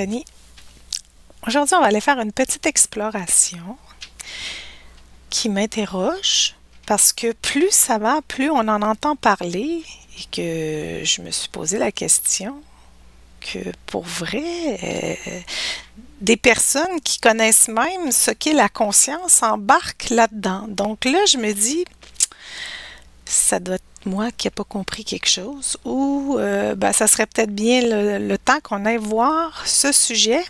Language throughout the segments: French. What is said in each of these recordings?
Stéphanie. Aujourd'hui, on va aller faire une petite exploration qui m'interroge parce que plus ça va, plus on en entend parler et que je me suis posé la question que pour vrai, des personnes qui connaissent même ce qu'est la conscience embarquent là-dedans. Donc là, je me dis, ça doit être moi qui n'ai pas compris quelque chose ou ça serait peut-être bien le temps qu'on aille voir ce sujet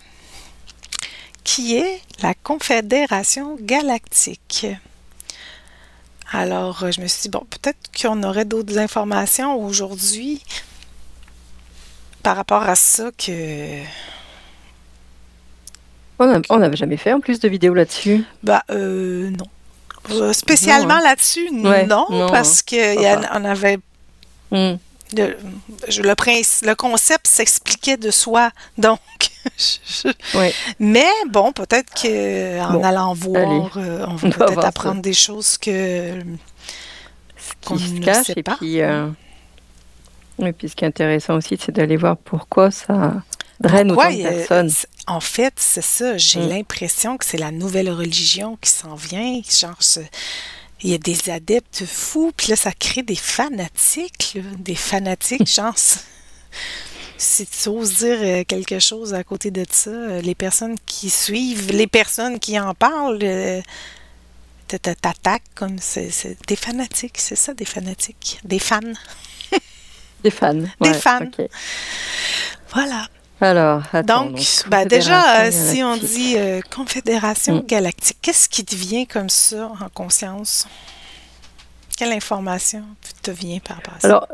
qui est la Confédération galactique. Alors, je me suis dit, bon, peut-être qu'on aurait d'autres informations aujourd'hui par rapport à ça que... On n'avait jamais fait en plus de vidéos là-dessus. Non. Spécialement Non, hein. là-dessus, Ouais, non, non, parce qu'on avait... Hmm. Le concept s'expliquait de soi, donc... Ouais. Mais bon, peut-être qu'en allant voir, allez. on On va va peut-être voir apprendre des choses qu'on ce qui se ne cache. sait Et pas. puis ce qui est intéressant aussi, c'est d'aller voir pourquoi ça draine Pourquoi? autant de personnes. En fait, c'est ça. J'ai Hmm. l'impression que c'est la nouvelle religion qui s'en vient. Genre, il y a des adeptes fous, puis là, ça crée des fanatiques, là. Des fanatiques, genre, si tu oses dire quelque chose à côté de ça, les personnes qui suivent, les personnes qui en parlent, t'attaquent comme c'est des fanatiques, c'est ça, des fanatiques, des fans. Des fans. Des Ouais, fans. ok. Voilà. Alors, attends. Donc, Donc, déjà, Confédération si on galactique. dit Confédération Hmm. galactique, qu'est-ce qui te vient comme ça en conscience? Quelle information te vient par rapport à ça? Alors,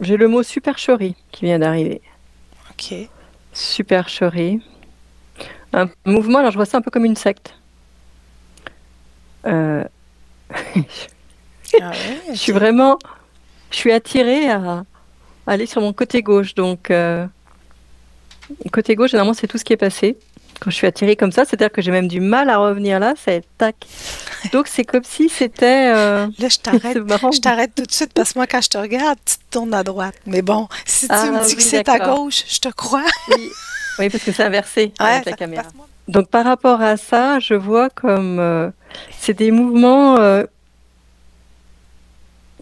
j'ai le mot supercherie qui vient d'arriver. OK. Supercherie. Un mouvement, alors je vois ça un peu comme une secte. Euh, Ah ouais, je suis OK. vraiment, je suis attirée à aller sur mon côté gauche. Donc, côté gauche, généralement, c'est tout ce qui est passé. Quand je suis attirée comme ça, c'est-à-dire que j'ai même du mal à revenir là, c'est tac. Donc, c'est comme si c'était... Là, c'est marrant. je t'arrête tout de suite parce que moi, quand je te regarde, tu te tournes à droite. Mais bon, si tu me Ah dis que oui, c'est à d'accord. gauche, je te crois. Oui, oui, parce que c'est inversé Ouais, avec la ça caméra. passe-moi. Donc, par rapport à ça, je vois comme... c'est des mouvements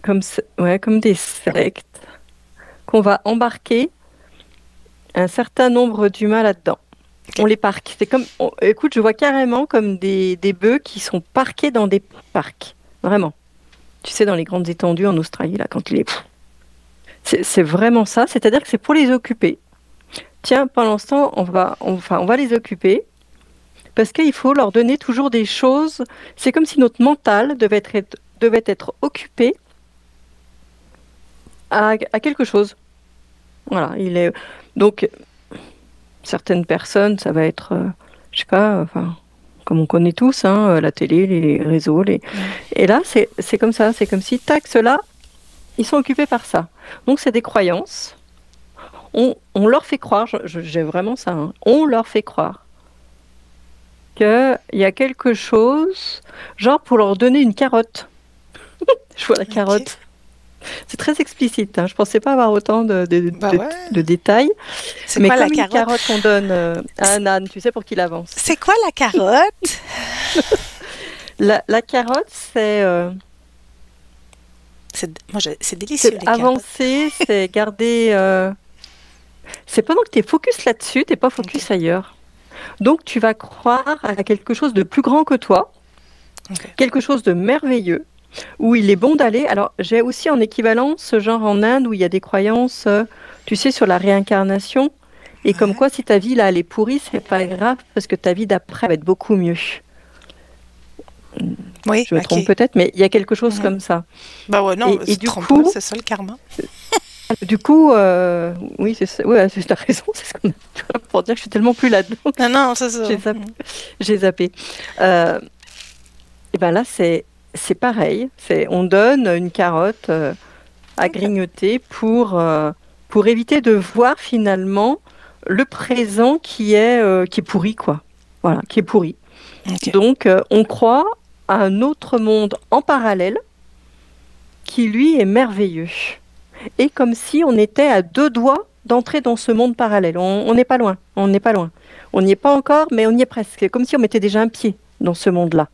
comme des sectes qu'on va embarquer un certain nombre d'humains là-dedans. OK. On les parque. C'est comme, écoute, je vois carrément comme des bœufs qui sont parqués dans des parcs. Vraiment. Tu sais, dans les grandes étendues en Australie, là, quand il est... C'est vraiment ça. C'est-à-dire que c'est pour les occuper. Tiens, pendant ce temps, on va les occuper parce qu'il faut leur donner toujours des choses. C'est comme si notre mental devait être occupé à quelque chose. Voilà. Donc, certaines personnes, ça va être, je sais pas, enfin, comme on connaît tous, hein, la télé, les réseaux. Et là, c'est comme ça. C'est comme si, tac, ceux-là, ils sont occupés par ça. Donc, c'est des croyances. On leur fait croire, j'ai vraiment ça, hein, on leur fait croire qu'il y a quelque chose, genre pour leur donner une carotte. Je vois la OK. carotte. C'est très explicite, hein. Je ne pensais pas avoir autant Ouais. de détails. C'est Mais quoi la comme une carotte? carotte qu'on donne à un âne, tu sais, pour qu'il avance. C'est quoi la carotte? La carotte, C'est délicieux, c'est les carottes. avancer, c'est garder... c'est pendant que tu es focus là-dessus, tu n'es pas OK. focus ailleurs. Donc, tu vas croire à quelque chose de plus grand que toi, OK. quelque chose de merveilleux, où il est bon d'aller. Alors, j'ai aussi en équivalence, genre en Inde, où il y a des croyances, tu sais, sur la réincarnation. Et comme Ouais. quoi, si ta vie, là, elle est pourrie, c'est pas grave, parce que ta vie d'après va être beaucoup mieux. Oui, Je me OK. trompe peut-être, mais il y a quelque chose Mhm. comme ça. Ben ouais, non, Et tu te du trompes pas, coup, c'est ça le karma. oui, c'est ça. Ouais, t'as raison, c'est ce qu'on a pour dire que je suis tellement plus là-dedans. Non, non, c'est ça. J'ai zappé. J'ai zappé. Et ben là, c'est pareil. On donne une carotte à grignoter pour éviter de voir finalement le présent qui est pourri, quoi. Voilà, qui est pourri. OK. Donc, on croit à un autre monde en parallèle qui, lui, est merveilleux. Et comme si on était à deux doigts d'entrer dans ce monde parallèle. On n'est pas loin, on n'est pas loin. On n'y est pas encore, mais on y est presque. C'est comme si on mettait déjà un pied dans ce monde-là.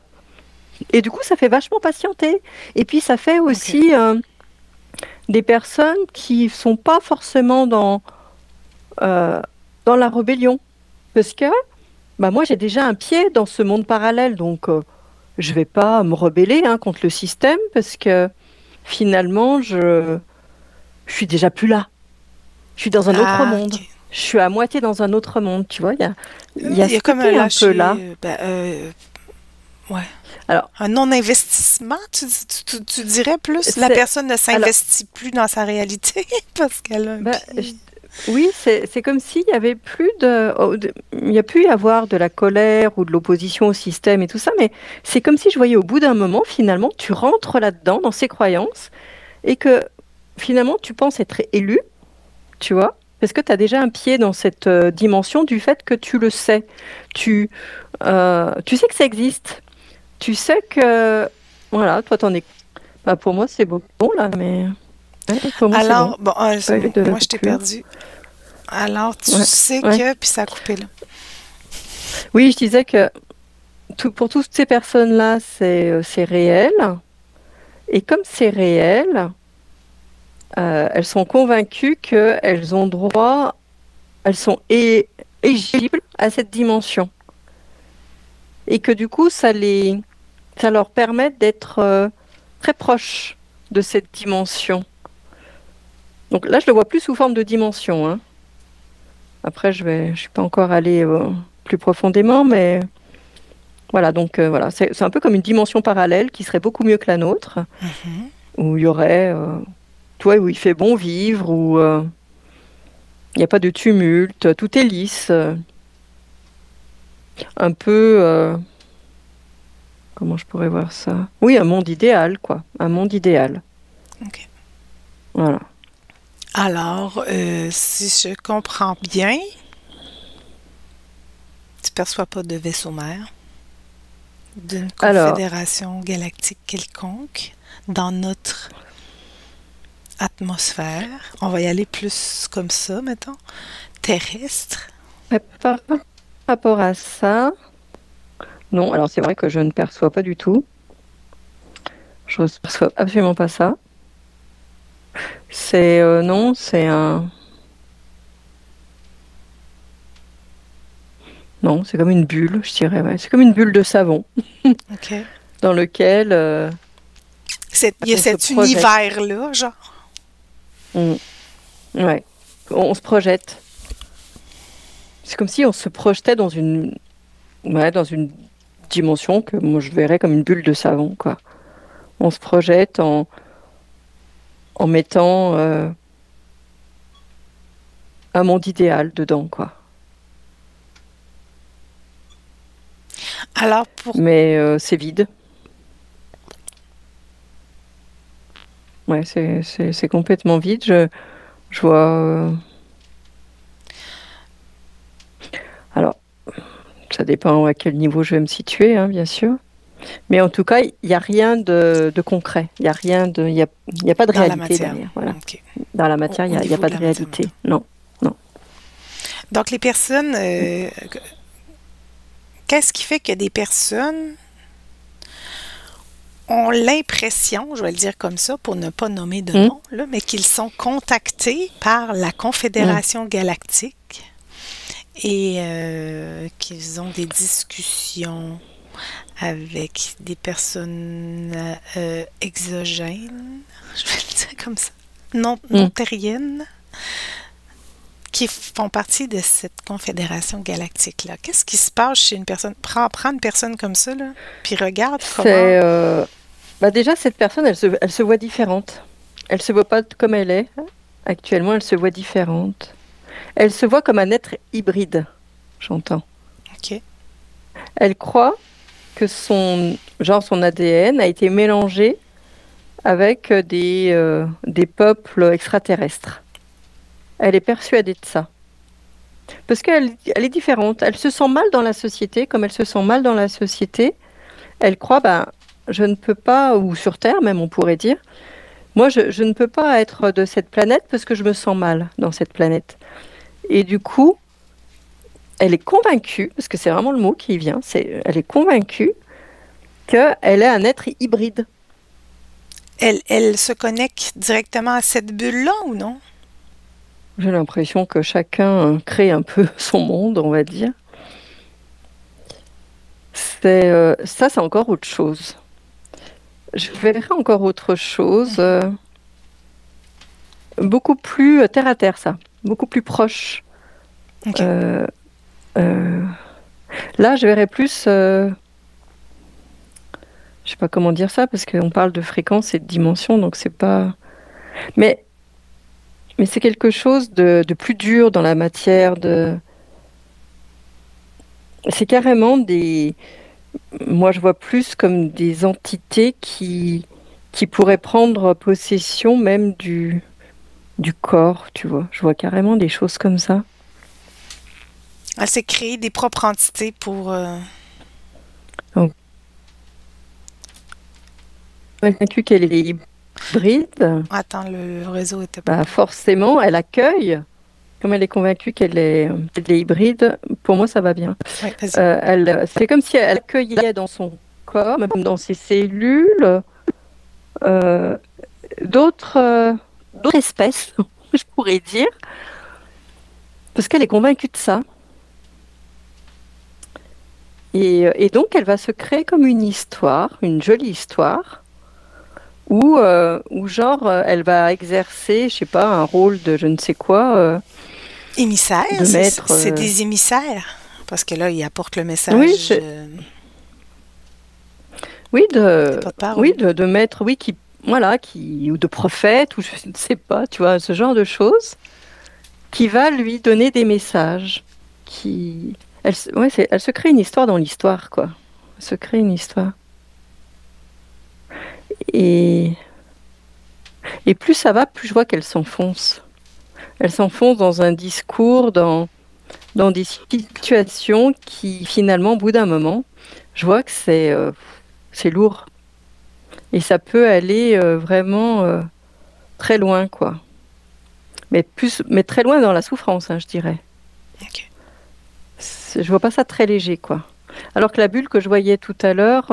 Et du coup, ça fait vachement patienter. Et puis, ça fait OK. aussi des personnes qui sont pas forcément euh, dans la rébellion. Parce que bah, moi, j'ai déjà un pied dans ce monde parallèle. Donc, je vais pas me rebeller contre le système parce que finalement, je suis déjà plus là. Je suis dans un autre Ah, monde. OK. Je suis à moitié dans un autre monde, tu vois. Il y a Il y ce a comme un côté un peu lâcher, là. ouais. Alors, Un non-investissement, tu dirais plus? La c'est, personne ne alors, s'investit plus dans sa réalité parce qu'elle a un bah, pied. oui, c'est comme s'il y avait plus il y a pu y avoir de la colère ou de l'opposition au système et tout ça, mais c'est comme si je voyais au bout d'un moment, finalement, tu rentres là-dedans, dans ces croyances, et que finalement, tu penses être élu, tu vois, parce que tu as déjà un pied dans cette dimension du fait que tu le sais. Tu sais que ça existe. Tu sais que, voilà, toi, t'en es. Bah, pour moi, c'est bon, là, mais ouais, pour moi, c'est bon. Alors, bon, Pas eu de moi je t'ai coupure. perdu. Alors, tu Ouais, sais ouais. que, puis ça a coupé là. Oui, je disais que pour toutes ces personnes-là, c'est réel. Et comme c'est réel, elles sont convaincues qu'elles ont droit, elles sont éligibles à cette dimension. Et que du coup, ça leur permet d'être très proches de cette dimension. Donc là, je le vois plus sous forme de dimension, hein. Après, je suis pas encore allée plus profondément, mais voilà. Donc voilà, c'est un peu comme une dimension parallèle qui serait beaucoup mieux que la nôtre, Mhm. où il y aurait, toi, où il fait bon vivre, où il n'y a pas de tumulte, tout est lisse, un peu, comment je pourrais voir ça? Oui, un monde idéal, quoi, un monde idéal. OK. Voilà. Alors, si je comprends bien, tu perçois pas de vaisseau mère d'une Alors, confédération galactique quelconque dans notre atmosphère. On va y aller plus comme ça, mettons. Terrestre. par rapport à ça, non. Alors c'est vrai que je ne perçois pas du tout. Je ne perçois absolument pas ça. C'est non, c'est un non, c'est comme une bulle, je dirais. Ouais. C'est comme une bulle de savon OK. dans lequel Il y a on se cet projette. univers-là, genre. On, ouais, on se projette. C'est comme si on se projetait dans une dimension que moi je verrais comme une bulle de savon, quoi. On se projette en mettant un monde idéal dedans, quoi. Alors, pour... Mais c'est vide. Ouais, c'est complètement vide. Je vois. Alors, ça dépend à quel niveau je vais me situer, hein, bien sûr. Mais en tout cas, il n'y a rien de concret. Il n'y a rien il y a pas de Dans la réalité matière. derrière. Voilà. OK. Dans la matière, Au il y a niveau pas de de la matière, réalité. mettons. Non, non. Donc, les personnes... qu'est-ce qui fait que des personnes ont l'impression, je vais le dire comme ça pour ne pas nommer de Hum, nom, là, mais qu'ils sont contactés par la hum. Confédération galactique et qu'ils ont des discussions avec des personnes exogènes, je vais le dire comme ça, non Hum. terriennes, qui font partie de cette confédération galactique-là. Qu'est-ce qui se passe chez une personne? Prends une personne comme ça, là, puis regarde comment... C'est bah déjà cette personne, elle se voit différente. Elle se voit pas comme elle est. Actuellement, elle se voit différente. Elle se voit comme un être hybride, j'entends. OK. Elle croit que son ADN a été mélangé avec des peuples extraterrestres. Elle est persuadée de ça. Parce elle est différente. Elle se sent mal dans la société. Comme elle se sent mal dans la société, elle croit, ben, je ne peux pas, ou sur Terre même, on pourrait dire, Moi, je ne peux pas être de cette planète parce que je me sens mal dans cette planète. Et du coup, elle est convaincue, parce que c'est vraiment le mot qui vient, elle est convaincue qu'elle est un être hybride. Elle se connecte directement à cette bulle-là ou non? J'ai l'impression que chacun crée un peu son monde, on va dire. Ça, c'est encore autre chose. Je verrai encore autre chose, beaucoup plus terre à terre, ça, beaucoup plus proche. OK. Euh, euh, Là, je verrais plus, je sais pas comment dire ça, parce qu'on parle de fréquence et de dimension, donc c'est pas. Mais, mais c'est quelque chose de plus dur dans la matière. C'est carrément des. Moi, je vois plus comme des entités qui pourraient prendre possession même du corps, tu vois. Je vois carrément des choses comme ça. Elle s'est créée des propres entités pour... Donc, convaincue qu'elle est hybride, Attends, le réseau était pas bah bon. forcément, elle accueille. Comme elle est convaincue qu'elle est hybride, pour moi, ça va bien. Oui, vas-y. C'est comme si elle accueillait dans son corps, même dans ses cellules, euh, d'autres d'autres espèces, je pourrais dire, parce qu'elle est convaincue de ça. Et donc, elle va se créer comme une histoire, une jolie histoire, où genre, elle va exercer, je sais pas, un rôle de je ne sais quoi, Émissaires, de maître. c'est des émissaires. Parce que là, ils apportent le Oui, message oui, des oui, porte-parole. de maître, oui, voilà, ou de prophète, ou je ne sais pas, tu vois, ce genre de choses, qui va lui donner des messages, ouais, elle se crée une histoire dans l'histoire, quoi. Elle se crée une histoire. Et, et plus ça va, plus je vois qu'elle s'enfonce. Elle s'enfonce dans un discours, dans des situations qui, finalement, au bout d'un moment, je vois que c'est lourd. Et ça peut aller vraiment très loin, quoi. Mais très loin dans la souffrance, hein, je dirais. OK. Je vois pas ça très léger, quoi. Alors que la bulle que je voyais tout à l'heure,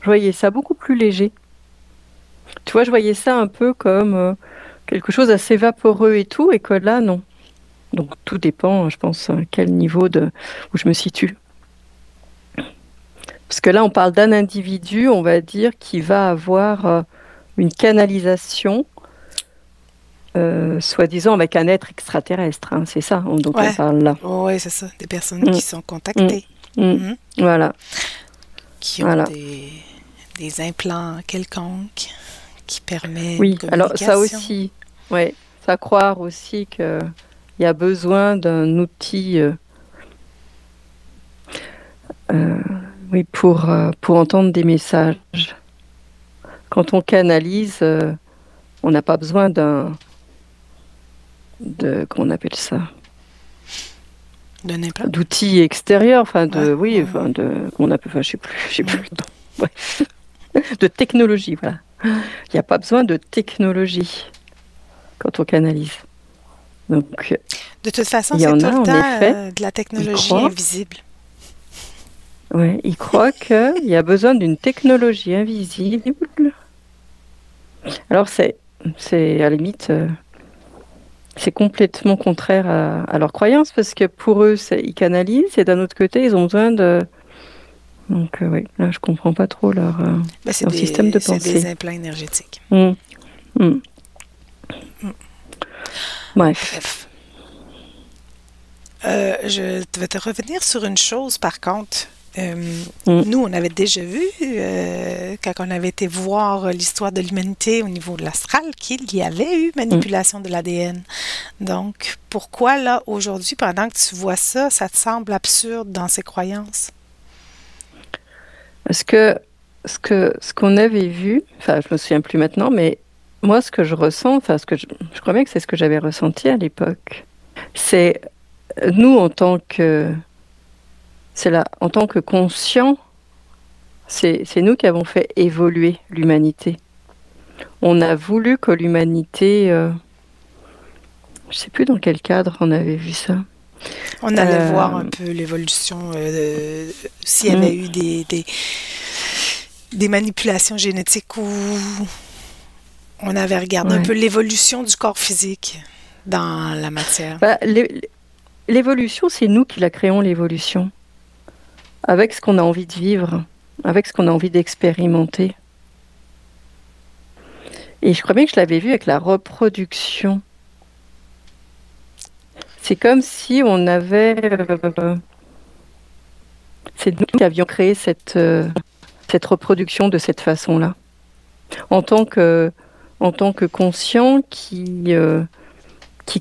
je voyais ça beaucoup plus léger. Tu vois, je voyais ça un peu comme quelque chose assez vaporeux et tout, et que là, non. Donc tout dépend, je pense, à quel niveau où je me situe. Parce que là, on parle d'un individu, on va dire, qui va avoir une canalisation, soi-disant avec un être extraterrestre, hein. C'est ça dont on Ouais. parle là. Ouais, c'est ça. Des personnes Mm, qui sont mm, contactées, mm. mhm, Voilà, qui ont voilà. des implants quelconques qui permettent une Oui, alors ça communication. aussi, ouais, ça croire aussi qu'il y a besoin d'un outil, euh, oui, pour entendre des messages. Quand on canalise, on n'a pas besoin comment on appelle ça, D'un implant? d'outils extérieurs, enfin Ouais, oui, ouais, enfin comment on appelle, enfin, je sais plus le nom. Ouais. De technologie, voilà. Il n'y a pas besoin de technologie quand on canalise. Donc, de toute façon, il y c'est en tout a le en temps effet, de la ils technologie croient. invisible. Ouais, il croit qu'il y a besoin d'une technologie invisible. Alors c'est à la limite, c'est complètement contraire à leurs croyances parce que pour eux, ils canalisent et d'un autre côté, ils ont besoin de. Donc oui, là, je comprends pas trop Ben, leur système de c'est des pensée. implants énergétiques. Mm, mm. Bref. Bref. Je vais te revenir sur une chose, par contre. Mm, Nous, on avait déjà vu, quand on avait été voir l'histoire de l'humanité au niveau de l'astral, qu'il y avait eu mm. manipulation de l'ADN. Donc, pourquoi là, aujourd'hui, pendant que tu vois ça, ça te semble absurde dans ces croyances? Parce que ce qu'on avait vu, enfin, je me souviens plus maintenant, mais moi, ce que je ressens, enfin, je crois bien que c'est ce que j'avais ressenti à l'époque. C'est nous en tant que conscients, c'est nous qui avons fait évoluer l'humanité. on a voulu que l'humanité, je sais plus dans quel cadre on avait vu ça. On allait voir un peu l'évolution, s'il y avait Mm, eu des manipulations génétiques ou on avait regardé un peu ouais. l'évolution du corps physique dans la matière. Bah, l'évolution, c'est nous qui la créons, l'évolution, avec ce qu'on a envie de vivre, avec ce qu'on a envie d'expérimenter. Et je crois bien que je l'avais vu avec la reproduction. C'est comme si on avait... c'est nous qui avions créé cette reproduction de cette façon-là. En tant que, en tant que conscient qui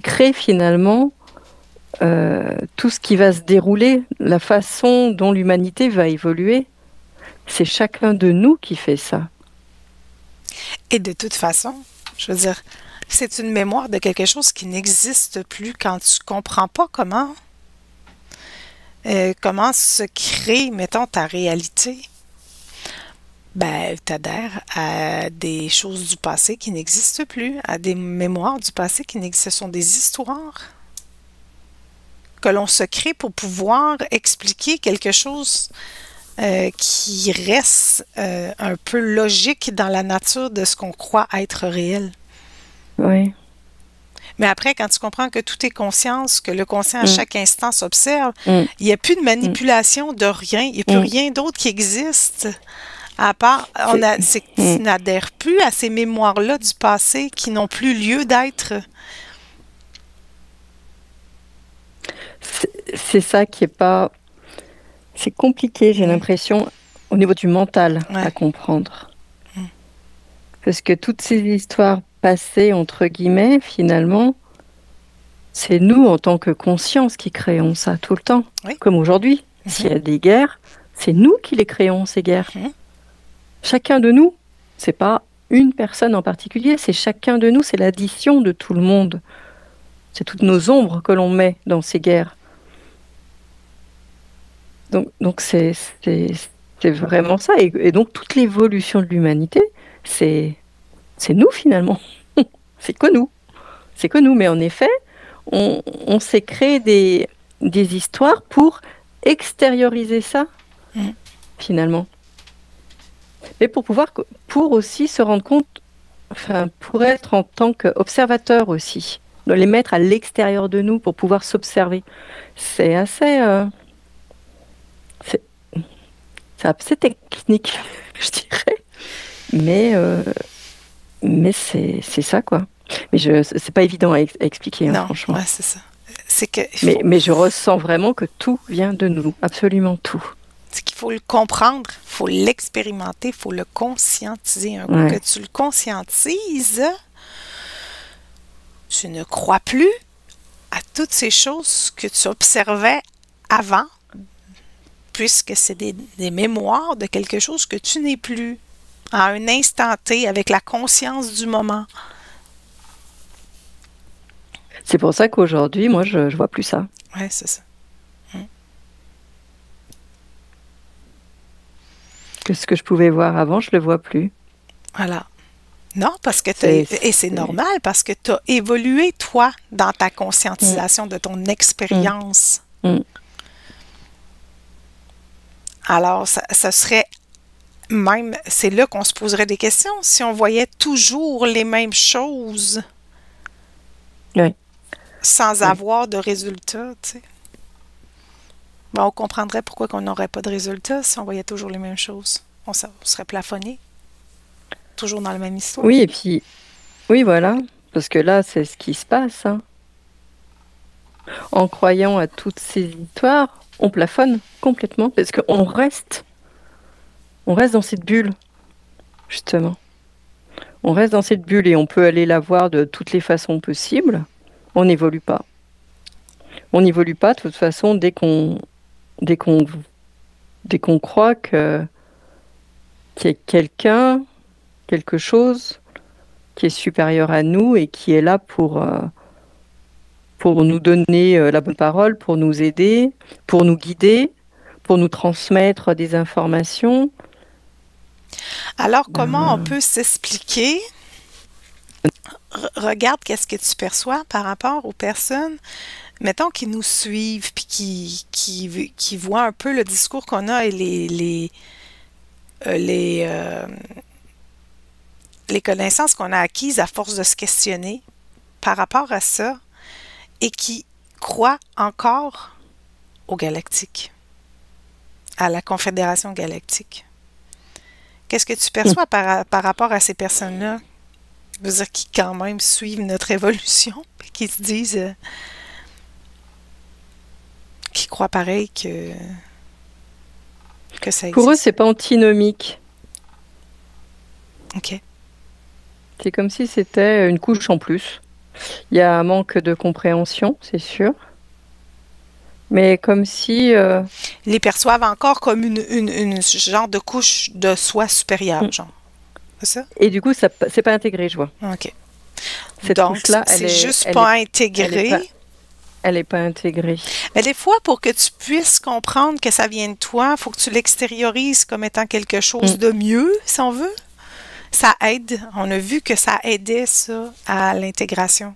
crée finalement tout ce qui va se dérouler, la façon dont l'humanité va évoluer. C'est chacun de nous qui fait ça. Et de toute façon, je veux dire, c'est une mémoire de quelque chose qui n'existe plus quand tu comprends pas comment se crée, mettons, ta réalité. Ben, t'adhères à des choses du passé qui n'existent plus, à des mémoires du passé qui n'existent. Ce sont des histoires que l'on se crée pour pouvoir expliquer quelque chose qui reste un peu logique dans la nature de ce qu'on croit être réel. Oui. Mais après, quand tu comprends que tout est conscience, que le conscient à Mm, chaque instant s'observe, mm, il n'y a plus de mm, manipulation de rien, il n'y a plus mm. rien d'autre qui existe. À part, C'est c'est que mm. tu n'adhères plus à ces mémoires-là du passé qui n'ont plus lieu d'être. C'est ça qui est pas... C'est compliqué, j'ai Mm. l'impression, au niveau du mental à Ouais. comprendre. Mm. Parce que toutes ces histoires passées, entre guillemets, finalement, c'est nous, en tant que conscience, qui créons ça tout le temps. Oui. Comme aujourd'hui. Mhm. S'il y a des guerres, c'est nous qui les créons, ces guerres. Mhm. Chacun de nous, c'est pas une personne en particulier, c'est chacun de nous, c'est l'addition de tout le monde. C'est toutes nos ombres que l'on met dans ces guerres. Donc c'est vraiment ça. Et donc toute l'évolution de l'humanité, c'est nous finalement. C'est que nous. C'est que nous. Mais en effet, on s'est créé des histoires pour extérioriser ça, Mhm. finalement. Mais pour aussi se rendre compte, enfin, pour être en tant qu'observateur aussi, de les mettre à l'extérieur de nous pour pouvoir s'observer. C'est assez, c'est c'est assez technique, je dirais. Mais, euh, mais c'est ça, quoi. Mais c'est pas évident à expliquer, hein, Non, franchement. ouais, c'est ça. C'est que Mais je ressens vraiment que tout vient de nous, absolument tout. c'est qu'il faut le comprendre, il faut l'expérimenter, il faut le conscientiser. Un coup que Ouais. tu le conscientises, tu ne crois plus à toutes ces choses que tu observais avant, puisque c'est des mémoires de quelque chose que tu n'es plus à un instant T avec la conscience du moment. C'est pour ça qu'aujourd'hui, moi, je vois plus ça. Ouais, c'est ça. Que ce que je pouvais voir avant, je le vois plus. Voilà. Non, parce que C'est, et c'est c'est- normal, parce que tu as évolué, toi, dans ta Mm, conscientisation de ton mm, expérience. mm. Alors, ça serait même, c'est là qu'on se poserait des questions. Si on voyait toujours les mêmes choses Ouais, sans ouais. avoir de résultats, tu sais. Ben, on comprendrait pourquoi on n'aurait pas de résultats si on voyait toujours les mêmes choses. On serait plafonné, toujours dans la même histoire. Oui, et puis, oui, voilà. Parce que là, c'est ce qui se passe, hein. En croyant à toutes ces histoires, on plafonne complètement parce on reste dans cette bulle, justement. On reste dans cette bulle et on peut aller la voir de toutes les façons possibles. On n'évolue pas. On n'évolue pas de toute façon dès qu'on, dès qu'on croit qu'il y a quelqu'un, quelque chose qui est supérieur à nous et qui est là pour nous donner la bonne parole, pour nous aider, pour nous guider, pour nous transmettre des informations. Alors, comment on Ben, peut s'expliquer? regarde qu'est-ce que tu perçois par rapport aux personnes, mettons, qui nous suivent, puis qui voient un peu le discours qu'on a et euh, les, euh, les connaissances qu'on a acquises à force de se questionner par rapport à ça et qui croient encore au galactique, à la Confédération galactique. Qu'est-ce que tu perçois par rapport à ces personnes-là? Je veux dire, qui quand même suivent notre évolution, puis qui se disent, qui croient pareil que ça Pour eux, existe. c'est pas antinomique. OK. C'est comme si c'était une couche en plus. Il y a un manque de compréhension, c'est sûr. Mais comme si... Ils les perçoivent encore comme une genre de couche de soi supérieure, genre. C'est ça? Et du coup, ça, c'est pas intégré, je vois. OK. Cette Donc, couche-là, c'est juste pas intégré. elle est pas intégrée. Mais des fois, pour que tu puisses comprendre que ça vient de toi, il faut que tu l'extériorises comme étant quelque chose de mieux, si on veut. Ça aide. On a vu que ça aidait, ça, à l'intégration.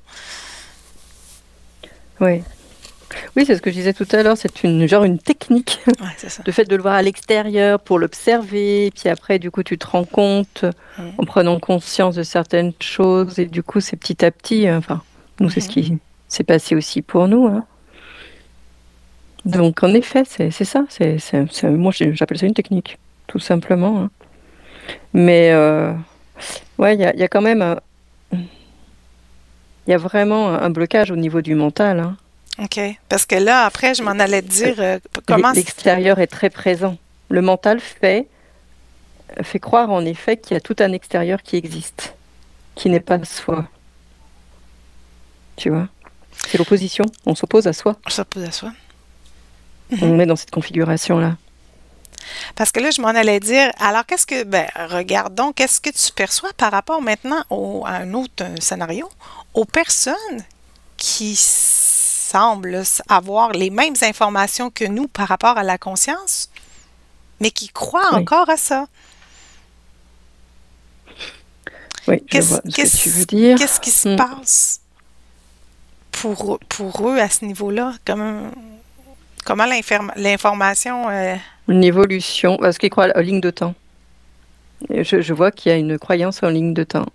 Oui. Oui, c'est ce que je disais tout à l'heure, c'est une technique. Ouais, c'est ça. Le fait de le voir à l'extérieur pour l'observer, puis après, du coup, tu te rends compte en prenant conscience de certaines choses, et du coup, c'est petit à petit, enfin, nous, c'est ce qui s'est passé aussi pour nous, hein. Donc, en effet, c'est ça, moi, j'appelle ça une technique, tout simplement, hein. Mais, ouais, il y a quand même, il y a vraiment un blocage au niveau du mental, hein. OK. Parce que là, après, je m'en allais te dire comment... L'extérieur est très présent. Le mental fait croire en effet qu'il y a tout un extérieur qui existe, qui n'est pas soi. Tu vois? C'est l'opposition. On s'oppose à soi. Ça pose à soi. On est dans cette configuration-là. Parce que là, je m'en allais dire, alors qu'est-ce que... Ben, regardons, qu'est-ce que tu perçois par rapport maintenant à un autre scénario, aux personnes qui semblent avoir les mêmes informations que nous par rapport à la conscience, mais qui croient Oui, encore à ça. oui, je vois ce que tu veux dire. Qu'est-ce qui se passe pour eux à ce niveau-là? Comment l'information... Une évolution, parce qu'ils croient en ligne de temps. Et je vois qu'il y a une croyance en ligne de temps.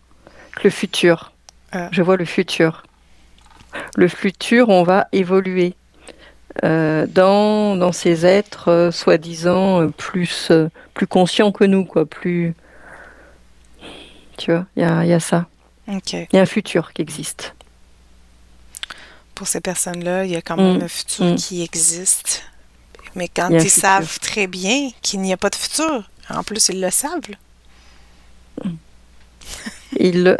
Le futur. Je vois le futur. Le futur, on va évoluer dans ces êtres soi-disant plus conscients que nous, quoi. Plus, tu vois, il y a ça. OK. Il y a un futur qui existe. Pour ces personnes-là, il y a quand même un futur qui existe. Mais quand Il y a un ils futur. savent très bien qu'il n'y a pas de futur, en plus, ils le savent, là. Ils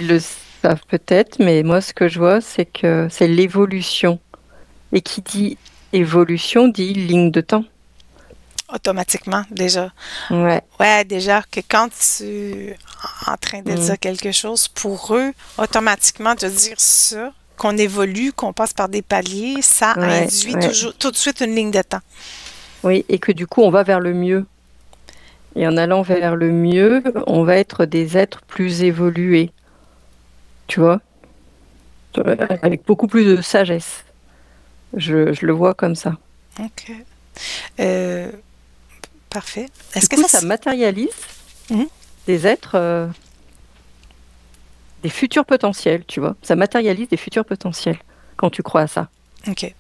le savent peut-être, mais moi, ce que je vois, c'est que c'est l'évolution. Et qui dit évolution dit ligne de temps. Automatiquement, déjà. Ouais. Ouais, déjà que quand tu es en train de dire quelque chose, pour eux, automatiquement, de dire ça, qu'on évolue, qu'on passe par des paliers, ça induit toujours tout de suite une ligne de temps. Oui, et que du coup, on va vers le mieux. Et en allant vers le mieux, on va être des êtres plus évolués. Tu vois? Avec beaucoup plus de sagesse. Je le vois comme ça. OK. Parfait. Du coup, ça matérialise des êtres, des futurs potentiels, tu vois. Ça matérialise des futurs potentiels quand tu crois à ça. OK.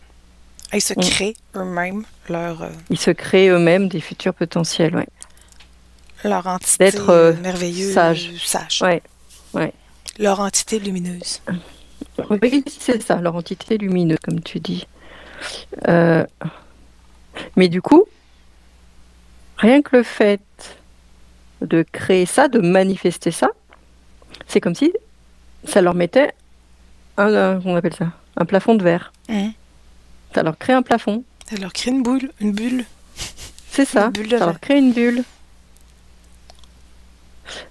Ils se créent eux-mêmes leur... Ils se créent eux-mêmes des futurs potentiels, ouais. Leur entité merveilleuse. Sage. Ouais, ouais. Leur entité lumineuse. Oui, c'est ça, leur entité lumineuse, comme tu dis. Mais du coup, rien que le fait de créer ça, de manifester ça, c'est comme si ça leur mettait on appelle ça, un plafond de verre. Ça leur crée un plafond. Ça leur crée une bulle. C'est ça, Une bulle de ça leur crée une bulle.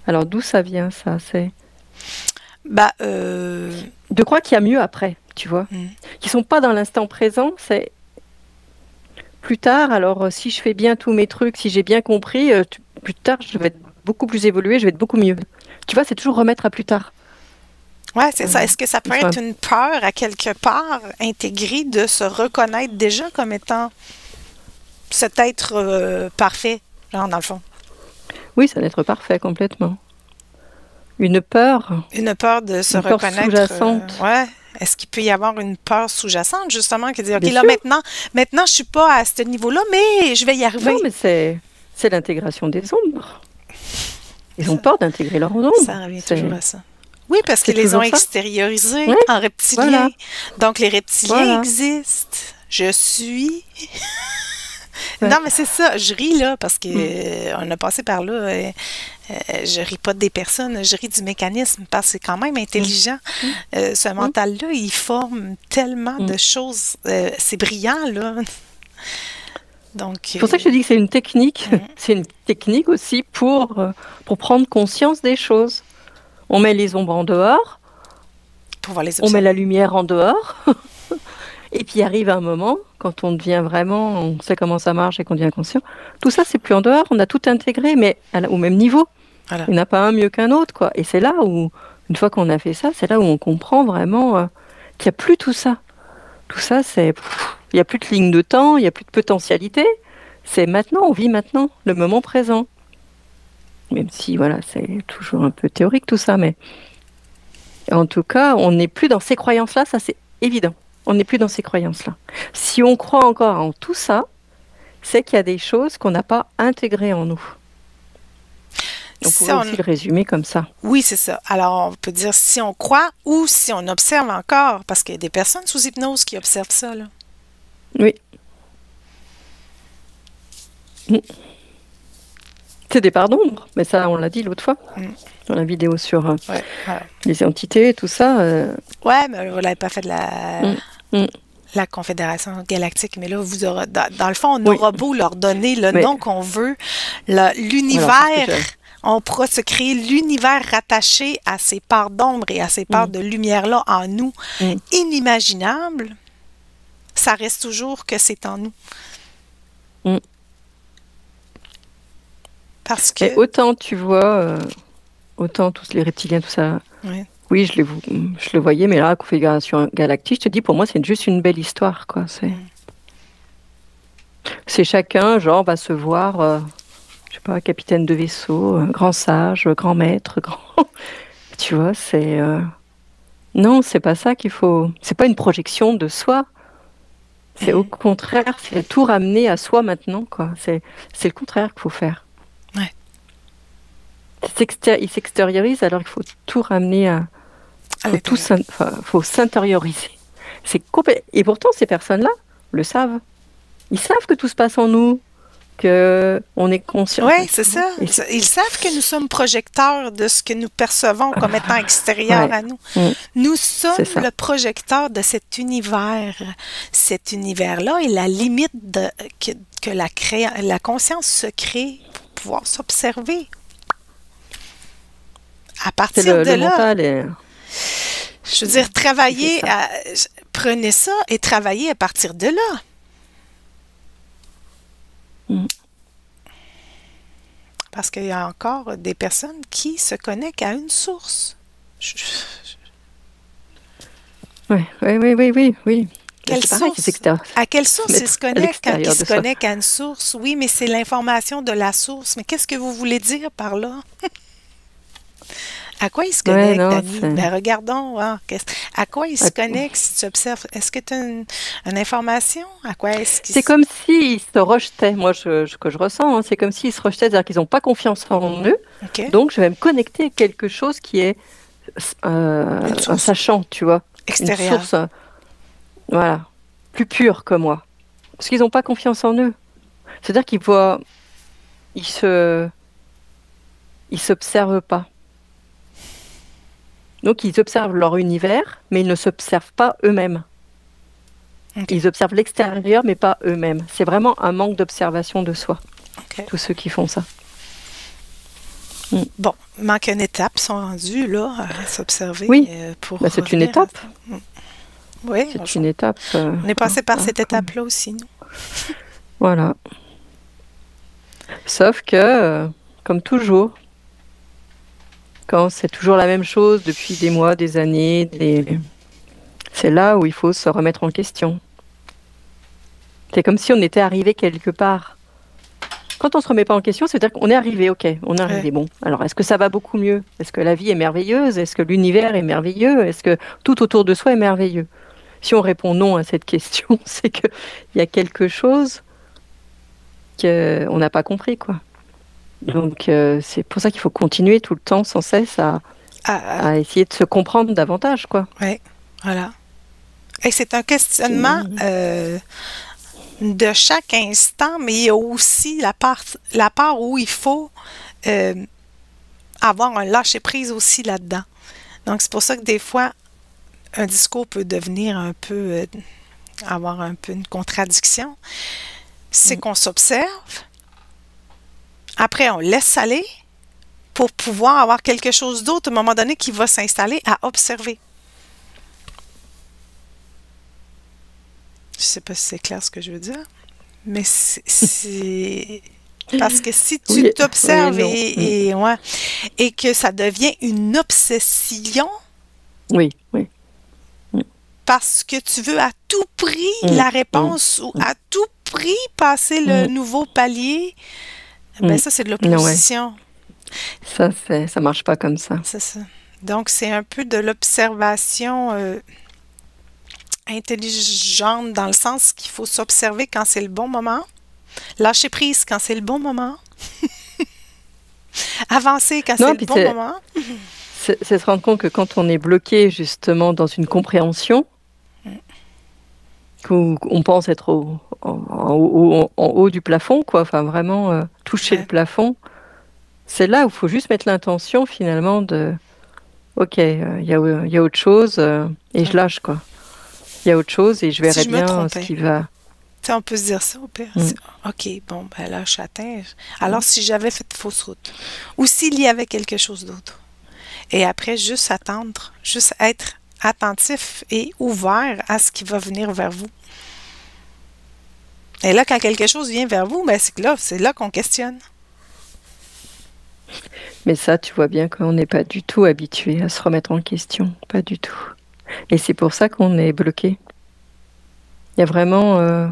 Alors d'où ça vient, ça? C'est de croire qu'il y a mieux après, tu vois. Qu'ils sont pas dans l'instant présent, c'est plus tard. Alors si je fais bien tous mes trucs, si j'ai bien compris, plus tard je vais être beaucoup plus évolué, je vais être beaucoup mieux. Tu vois, c'est toujours remettre à plus tard. Ouais, c'est ça. Est-ce que ça peut Soit- être une peur à quelque part intégrée de se reconnaître déjà comme étant cet être parfait, genre dans le fond? Oui, ça va être parfait complètement. Une Une peur de se peur reconnaître. sous-jacente, Ouais. Est-ce qu'il peut y avoir une peur sous-jacente, justement, qui dit, OK, bien là, sûr. maintenant, je suis pas à ce niveau-là, mais je vais y Non, arriver. mais c'est l'intégration des ombres. Ils ont Ça, peur d'intégrer leurs ombres. ça revient toujours à ça. Oui, parce C'est qu'ils les ont toujours ça. extériorisés Ouais, en reptiliens. voilà, Donc, les reptiliens voilà. existent. Je suis. Non, Ouais. mais c'est ça. Je ris là parce que Mm, on a passé par là. Je ris pas des personnes, je ris du mécanisme parce que c'est quand même mm, intelligent. mm, Ce mm, mental-là, il forme tellement mm. de choses. C'est brillant, là. Donc, C'est pour ça que je te dis que c'est une technique. mm, C'est une technique aussi pour prendre conscience des choses. On met les ombres en dehors, pour voir les on met la observer. lumière en dehors, et puis arrive un moment, quand on devient vraiment, on sait comment ça marche et qu'on devient conscient, tout ça, c'est plus en dehors, on a tout intégré, mais au même niveau. Voilà. Il n'y en a pas un mieux qu'un autre, quoi. Et c'est là où, une fois qu'on a fait ça, c'est là où on comprend vraiment qu'il n'y a plus tout ça. Tout ça, il n'y a plus de ligne de temps, il n'y a plus de potentialité. C'est maintenant, on vit maintenant, le moment présent. Même si, voilà, c'est toujours un peu théorique tout ça, mais en tout cas, on n'est plus dans ces croyances-là, ça c'est évident. On n'est plus dans ces croyances-là. Si on croit encore en tout ça, c'est qu'il y a des choses qu'on n'a pas intégrées en nous. On Si pourrait on... aussi le résumer comme ça. Oui, c'est ça. Alors, on peut dire si on croit ou si on observe encore, parce qu'il y a des personnes sous hypnose qui observent ça, là. Oui. Mm. C'est des parts d'ombre, mais ça, on l'a dit l'autre fois, Mm. dans la vidéo sur Ouais, voilà. les entités, tout ça. Ouais, mais vous l'avez pas fait de Mm, mm. la Confédération Galactique, mais là, vous aurez, dans le fond, on Oui, aura beau leur donner le mais nom qu'on veut, voilà, c'est ce que l'univers, j'ai. on pourra se créer l'univers rattaché à ces parts d'ombre et à ces parts Mm, de lumière-là en nous, mm, inimaginables, ça reste toujours que c'est en nous. mm. Parce Et que, autant, tu vois, autant tous les reptiliens, tout ça, ouais, oui, je le voyais, mais là, la Confédération Galactique, je te dis, pour moi, c'est juste une belle histoire, quoi. C'est chacun, genre, va se voir, je sais pas, capitaine de vaisseau, grand sage, grand maître, grand. Tu vois, c'est. Non, c'est pas ça qu'il faut. C'est pas une projection de soi. C'est au contraire, c'est tout ramener à soi maintenant, quoi. C'est le contraire qu'il faut faire. ouais, Il s'extériorise alors qu'il faut tout ramener à. à Faut tout, l'intérieur. enfin, faut s'intérioriser. Et pourtant, ces personnes-là le savent. Ils savent que tout se passe en nous, que on est conscient. Oui, Enfin, c'est tu vois. ça. Ils savent que nous sommes projecteurs de ce que nous percevons comme étant extérieur Ouais, à nous. mm, Nous c'est sommes ça. le projecteur de cet univers. Cet univers-là est la limite que la conscience se crée pour pouvoir s'observer. À C'est partir de le là, mental et je veux dire, il fait ça. prenez ça et travaillez à partir de là. Mm. Parce qu'il y a encore des personnes qui se connectent à une source. Ouais, oui. Quelle C'est pareil, source? À quelle source ils mettre se à connectent quand ils l'extérieur se de soi. connectent à une source? Oui, mais c'est l'information de la source. Mais qu'est-ce que vous voulez dire par là? À quoi ils se Ouais, connectent, non, Dani? c'est. Ben regardons. À quoi ils se à- connectent si tu observes? Est-ce que tu as une information? À quoi est-ce qu'ils C'est comme s'ils se rejetaient. Moi, que je ressens, hein, c'est comme s'ils se rejetaient, c'est-à-dire qu'ils n'ont pas confiance en eux. OK. Donc, je vais me connecter à quelque chose qui est Une un source sachant, tu vois, une extérieure. source, voilà, plus pure que moi. Parce qu'ils n'ont pas confiance en eux. C'est-à-dire qu'ils voient, ils se, ils s'observent pas. Donc, ils observent leur univers, mais ils ne s'observent pas eux-mêmes. OK. Ils observent l'extérieur, mais pas eux-mêmes. C'est vraiment un manque d'observation de soi, OK. tous ceux qui font ça. Mm. Bon, manque une étape, ils sont rendus là à s'observer Oui, pour bah, c'est une revenir à étape. ça. Oui, C'est une étape. on est passé par hein, cette étape-là aussi, nous. Voilà. Sauf que, comme toujours, Quand c'est toujours la même chose depuis des mois, des années, c'est là où il faut se remettre en question. C'est comme si on était arrivé quelque part. Quand on se remet pas en question, c'est-à-dire qu'on est arrivé, ok, on est arrivé. Ouais. Bon, alors est-ce que ça va beaucoup mieux? Est-ce que la vie est merveilleuse? Est-ce que l'univers est merveilleux? Est-ce que tout autour de soi est merveilleux? Si on répond non à cette question, c'est qu'il y a quelque chose qu'on n'a pas compris, quoi. Donc c'est pour ça qu'il faut continuer tout le temps, sans cesse, Ah, à essayer de se comprendre davantage, quoi. ouais, voilà. Et c'est un questionnement Sinon, de chaque instant, mais il y a aussi la part où il faut euh, avoir un lâcher-prise aussi là-dedans. Donc, c'est pour ça que des fois, un discours peut devenir un peu, avoir un peu une contradiction. C'est qu'on s'observe, après on laisse aller pour pouvoir avoir quelque chose d'autre à un moment donné qui va s'installer à observer. Je sais pas si c'est clair ce que je veux dire, mais parce que si tu oui, oui, t'observes non. ouais, et que ça devient une obsession Oui, oui. Mm, parce que tu veux à tout prix mm, la mm, réponse ou à tout prix passer le mm, nouveau palier, ben mm. ça c'est de Non, ouais. l'opposition. Ça marche pas comme ça. C'est ça. Donc c'est un peu de l'observation intelligente dans le sens qu'il faut s'observer quand c'est le bon moment, lâcher prise quand c'est le bon moment, avancer quand c'est Non, le puis bon moment. c'est se rendre compte que quand on est bloqué justement dans une compréhension, qu'on pense être en haut du plafond, quoi, enfin vraiment toucher le Ouais, plafond, c'est là où il faut juste mettre l'intention finalement de, ok, il y a autre chose et je ouais. lâche, quoi. Il y a autre chose et je Si verrai je me bien ce trompais, qui va. tu sais, on peut se dire ça au pire. Mm. OK, bon, ben là, je suis atteint. Alors, si j'avais fait fausse route, ou s'il y avait quelque chose d'autre. Et après, juste attendre, juste être attentif et ouvert à ce qui va venir vers vous. Et là, quand quelque chose vient vers vous, ben c'est là qu'on questionne. Mais ça, tu vois bien qu'on n'est pas du tout habitué à se remettre en question, pas du tout. Et c'est pour ça qu'on est bloqué. Il y a vraiment,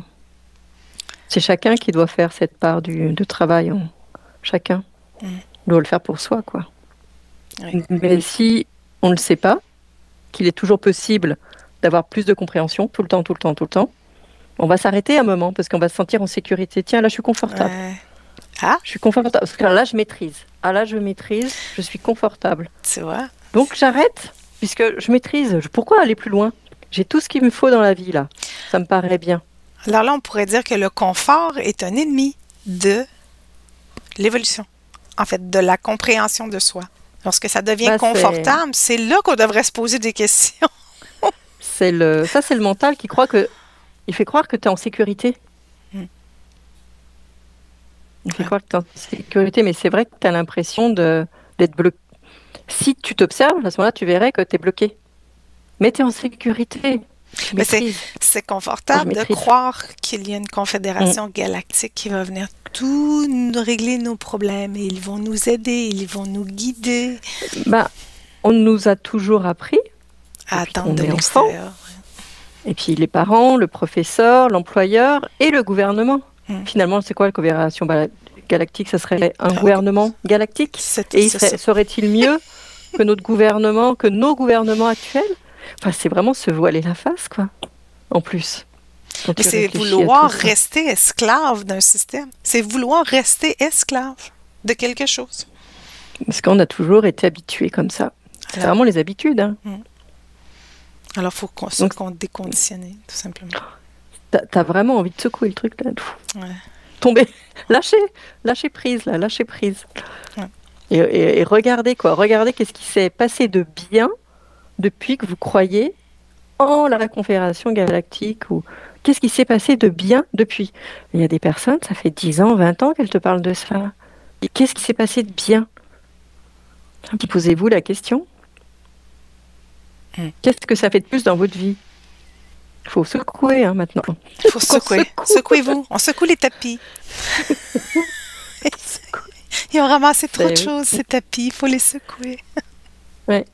c'est chacun qui doit faire cette part de travail. Chacun Mm. doit le faire pour soi, quoi. Oui. Mais si on ne le sait pas, qu'il est toujours possible d'avoir plus de compréhension tout le temps, tout le temps, tout le temps, on va s'arrêter un moment parce qu'on va se sentir en sécurité. Tiens, là, je suis confortable. Ah, Je suis confortable parce que là, je maîtrise. Ah là, je maîtrise, je suis confortable. tu vois. Donc, j'arrête puisque je maîtrise. Pourquoi aller plus loin? J'ai tout ce qu'il me faut dans la vie, là. Ça me paraît bien. Alors là, on pourrait dire que le confort est un ennemi de l'évolution. En fait, de la compréhension de soi. Lorsque ça devient Bah, confortable, c'est là qu'on devrait se poser des questions. ça, c'est le mental qui croit que, il fait croire que tu es en sécurité. Mm. Il fait Ouais. croire que tu es en sécurité, mais c'est vrai que tu as l'impression d'être bloqué. Si tu t'observes, à ce moment-là, tu verrais que tu es bloqué. Mais tu es en sécurité. Tu Mais maîtrises. c'est Moi, je confortable de maîtrise. croire qu'il y a une Mm. confédération galactique qui va venir tout régler nos problèmes et ils vont nous aider, ils vont nous guider Bah, on nous a toujours appris, à depuis attendre qu'on de est enfant, l'extérieur. et puis les parents, le professeur, l'employeur et le gouvernement. Mm. Finalement, c'est quoi la coopération galactique? Ça serait un Ah, gouvernement galactique? Et c'est ça. serait-il mieux que notre gouvernement, que nos gouvernements actuels? Enfin, c'est vraiment se voiler la face, quoi. En plus, quand Mais tu c'est réfléchis à vouloir tout ça. rester esclave d'un système. C'est vouloir rester esclave de quelque chose. Parce qu'on a toujours été habitués comme ça. C'est Alors, vraiment les habitudes, hein. alors faut Donc, qu'on déconditionner, tout simplement. t'as vraiment envie de secouer le truc, là. Ouais, Tomber, lâcher prise, là, lâcher prise. ouais. Et regardez, quoi. Regardez qu'est-ce qui s'est passé de bien depuis que vous croyez en la Confédération galactique ou qu'est-ce qui s'est passé de bien depuis. Il y a des personnes, ça fait 10 ans, 20 ans qu'elles te parlent de ça. Et qu'est-ce qui s'est passé de bien? Posez-vous la question. Mm. Qu'est-ce que ça fait de plus dans votre vie? Il faut secouer, hein, maintenant. Il faut Qu'on secouer. secoue. Secouez-vous. On secoue les tapis. Secoue. Ils ont ramassé trop de C'est choses, ces tapis. Il faut les secouer. ouais,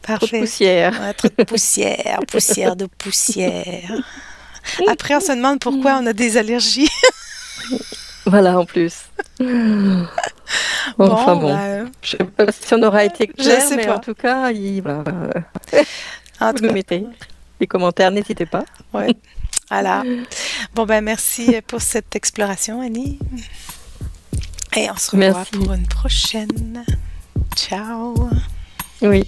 trop de Parfait. poussière. Ouais, trop de poussière, poussière de poussière. Après, on se demande pourquoi on a des allergies. Voilà, en plus. Enfin Bon, bon, ben, je sais pas si on aura été je clair, sais mais en pas. tout cas, voilà, En vous tout nous cas, mettez les commentaires, n'hésitez pas. ouais. Voilà. Bon, ben, merci pour cette exploration, Annie. Et on se revoit Merci. pour une prochaine. Ciao. Oui.